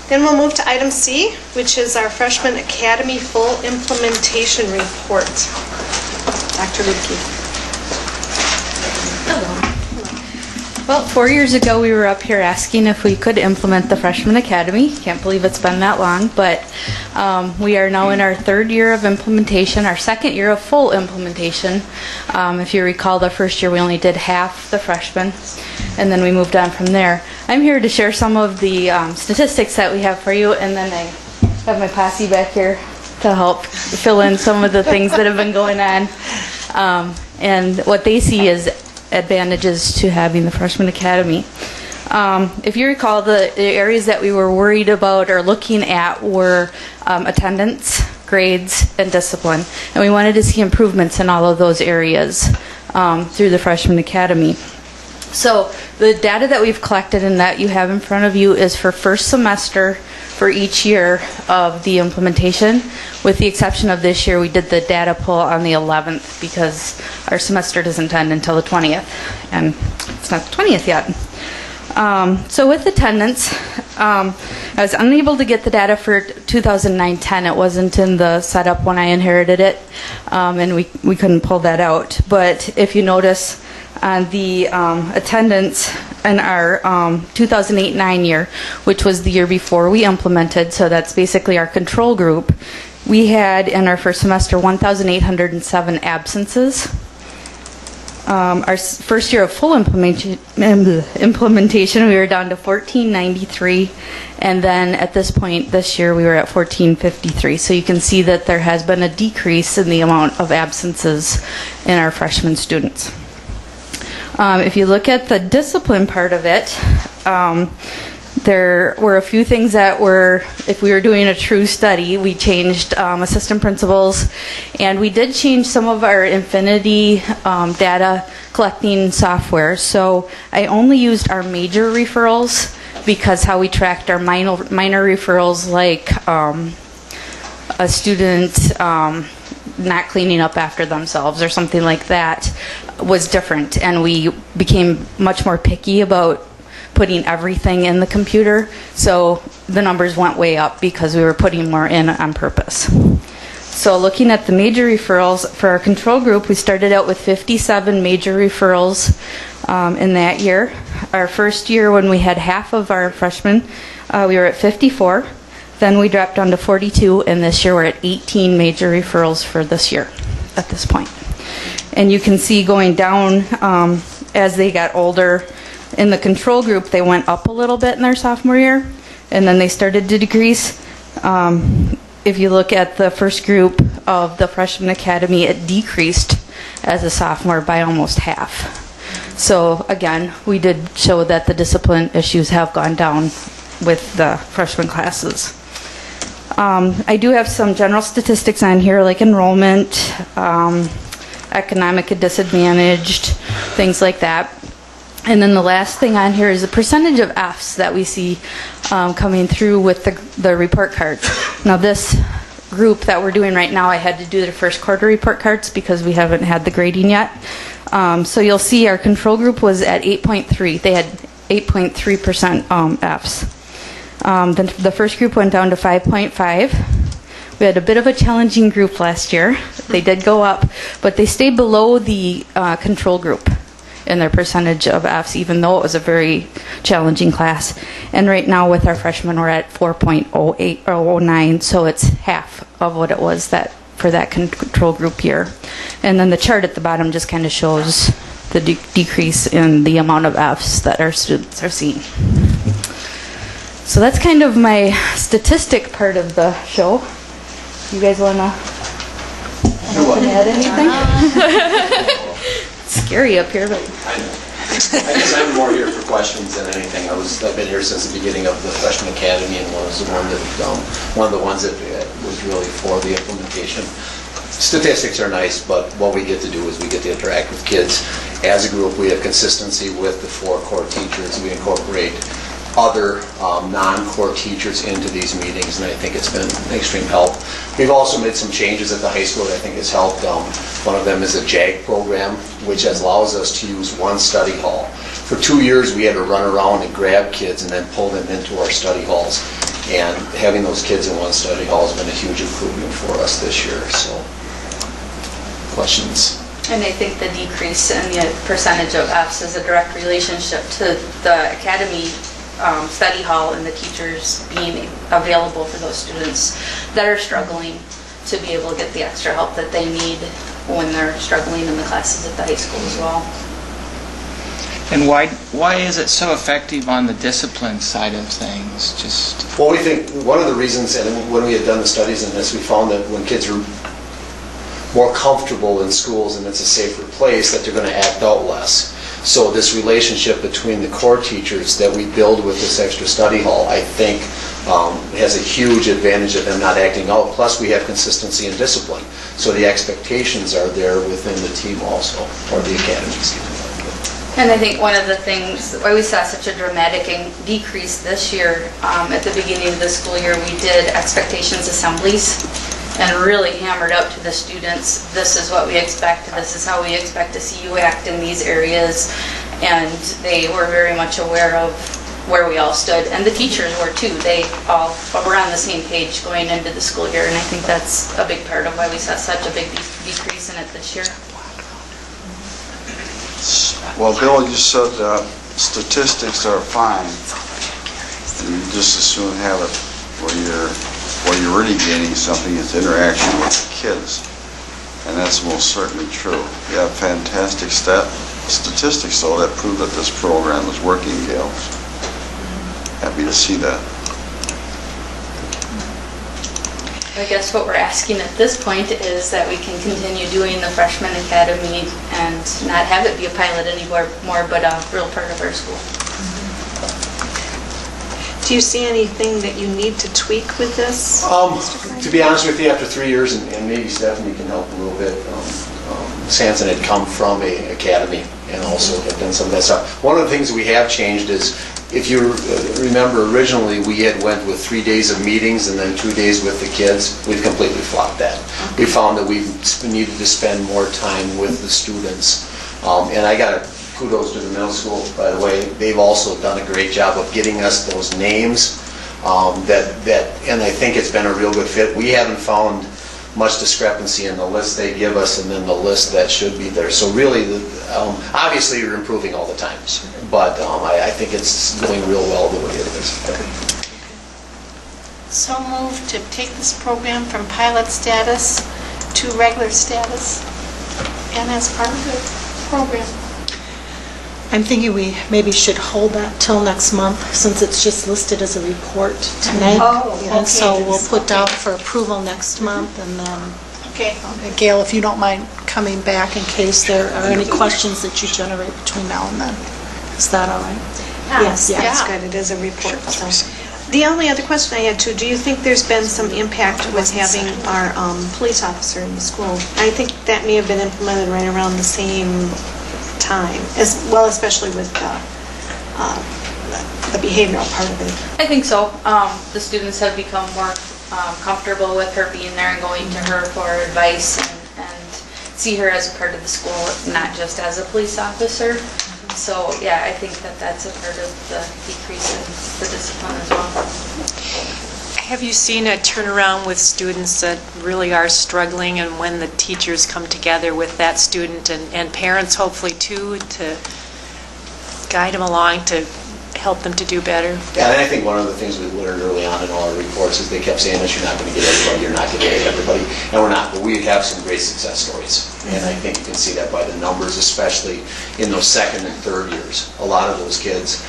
Then we'll move to item C, which is our Freshman Academy Full Implementation Report. Dr. Lubke. Well, 4 years ago we were up here asking if we could implement the Freshman Academy. Can't believe it's been that long, but we are now in our third year of implementation, our second year of full implementation. If you recall, the first year we only did half the freshmen, and then we moved on from there. I'm here to share some of the statistics that we have for you, and then I have my posse back here to help fill in some of the things that have been going on. And what they see is advantages to having the Freshman Academy. If you recall, the areas that we were worried about or looking at were attendance, grades, and discipline. And we wanted to see improvements in all of those areas through the Freshman Academy. So the data that we've collected and that you have in front of you is for first semester for each year of the implementation. With the exception of this year, we did the data pull on the 11th because our semester doesn't end until the 20th, and it's not the 20th yet. So with attendance, I was unable to get the data for 2009-10. It wasn't in the setup when I inherited it, and we couldn't pull that out. But if you notice on the attendance in our 2008-9 year, which was the year before we implemented, so that's basically our control group, we had in our first semester 1,807 absences. Our first year of full implementation, we were down to 1,493, and then at this point this year we were at 1,453. So you can see that there has been a decrease in the amount of absences in our freshman students. If you look at the discipline part of it, there were a few things that were, if we were doing a true study, we changed assistant principals, and we did change some of our Infinity data collecting software. So I only used our major referrals because how we tracked our minor referrals, like a student not cleaning up after themselves or something like that, was different, and we became much more picky about putting everything in the computer, so the numbers went way up because we were putting more in on purpose. So looking at the major referrals for our control group, we started out with 57 major referrals in that year. Our first year, when we had half of our freshmen, we were at 54. Then we dropped down to 42, and this year we're at 18 major referrals for this year at this point. And you can see going down as they got older. In the control group, they went up a little bit in their sophomore year, and then they started to decrease. If you look at the first group of the Freshman Academy, it decreased as a sophomore by almost half. So again, we did show that the discipline issues have gone down with the freshman classes. I do have some general statistics on here, like enrollment, economic disadvantaged, things like that. And then the last thing on here is the percentage of Fs that we see coming through with the report cards. Now this group that we're doing right now, I had to do the first quarter report cards because we haven't had the grading yet. So you'll see our control group was at 8.3. They had 8.3% Fs. Then the first group went down to 5.5. We had a bit of a challenging group last year. They did go up, but they stayed below the control group in their percentage of Fs, even though it was a very challenging class. And right now with our freshmen, we're at 4.08 or 09, so it's half of what it was for that control group year. And then the chart at the bottom just kind of shows the decrease in the amount of Fs that our students are seeing. So that's kind of my statistic part of the show. You guys want to add anything? Scary up here, but I guess I'm more here for questions than anything. I've been here since the beginning of the Freshman Academy, and one of the ones that was really for the implementation. Statistics are nice, but what we get to do is we get to interact with kids. As a group, we have consistency with the 4 core teachers. We incorporate other non-core teachers into these meetings, and I think it's been an extreme help. We've also made some changes at the high school that I think has helped. One of them is a JAG program, which allows us to use one study hall. For 2 years, we had to run around and grab kids and then pull them into our study halls. And having those kids in one study hall has been a huge improvement for us this year. So, questions? And I think the decrease in the percentage of Fs is a direct relationship to the academy study hall and the teachers being available for those students that are struggling to be able to get the extra help that they need when they're struggling in the classes at the high school as well. And why is it so effective on the discipline side of things? Well, we think one of the reasons, and when we had done the studies in this, we found that when kids are more comfortable in schools and it's a safer place, that they're going to act out less. So this relationship between the core teachers that we build with this extra study hall, I think, has a huge advantage of them not acting out. Plus, we have consistency and discipline. So the expectations are there within the team also, or the academy, excuse me. And I think one of the things why we saw such a dramatic decrease this year, at the beginning of the school year, we did expectations assemblies and really hammered out to the students, this is what we expect, this is how we expect to see you act in these areas. And they were very much aware of where we all stood, and the teachers were too. They all were on the same page going into the school year, and I think that's a big part of why we saw such a big decrease in it this year. Well, Bill, you said statistics are fine. You just as soon have it where you're really gaining something is interaction with the kids. And that's most certainly true. You have fantastic statistics, though, that prove that this program is working, Gail. Happy to see that. I guess what we're asking at this point is that we can continue doing the freshman academy and not have it be a pilot anymore, but a real part of our school. Do you see anything that you need to tweak with this? To be honest with you, after 3 years, and maybe Stephanie can help a little bit, Sanson had come from an academy and also had done some of that stuff. One of the things that we have changed is, if you remember originally, we had went with 3 days of meetings and then 2 days with the kids. We've completely flopped that. We found that we needed to spend more time with the students. And I got kudos to the middle school, by the way. They've also done a great job of getting us those names. And I think it's been a real good fit. We haven't found much discrepancy in the list they give us and then the list that should be there. So really, obviously you're improving all the time, but I think it's going real well the way it is. So moved to take this program from pilot status to regular status and as part of the program. I'm thinking we maybe should hold that till next month, since it's just listed as a report tonight. Oh, okay. And so we'll put down for approval next month, and then, Okay. Gail, if you don't mind coming back in case there are any questions that you generate between now and then. Is that all right? Yes, that's good. It is a report. So. The only other question I had too, do you think there's been some impact with having our police officer in the school? I think that may have been implemented right around the same time, as well, especially with the behavioral part of it. I think so. The students have become more comfortable with her being there and going to her for advice and see her as a part of the school, not just as a police officer. So yeah, I think that that's a part of the decrease in the discipline as well. Have you seen a turnaround with students that really are struggling, and when the teachers come together with that student and parents hopefully too, to guide them along to help them to do better? Yeah, and I think one of the things we learned early on in all our reports is they kept saying this, you're not going to get everybody, you're not going to get everybody, and we're not, but we have some great success stories. And I think you can see that by the numbers, especially in those second and third years. A lot of those kids,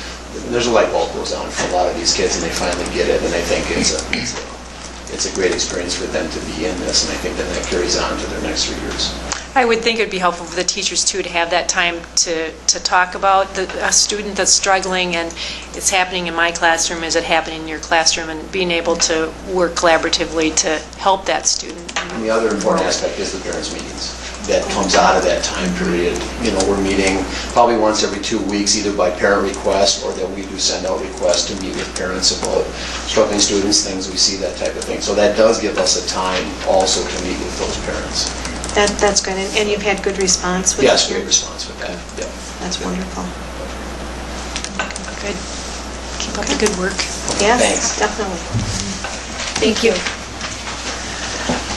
there's a light bulb goes on for a lot of these kids, and they finally get it, and I think it's a great experience for them to be in this, and I think that carries on to their next 3 years. I would think it would be helpful for the teachers too to have that time to talk about a student that's struggling, and it's happening in my classroom, is it happening in your classroom, and being able to work collaboratively to help that student. And the other important aspect is the parents' meetings. That comes out of that time period. You know, we're meeting probably once every 2 weeks, either by parent request or that we do send out requests to meet with parents about struggling students, things, we see that type of thing. So that does give us a time also to meet with those parents. That's good. And you've had good response with Yes, the great parents? response with that. Yeah. That's wonderful. Good. Keep up the good work. Yes, Thanks. definitely. Thank you.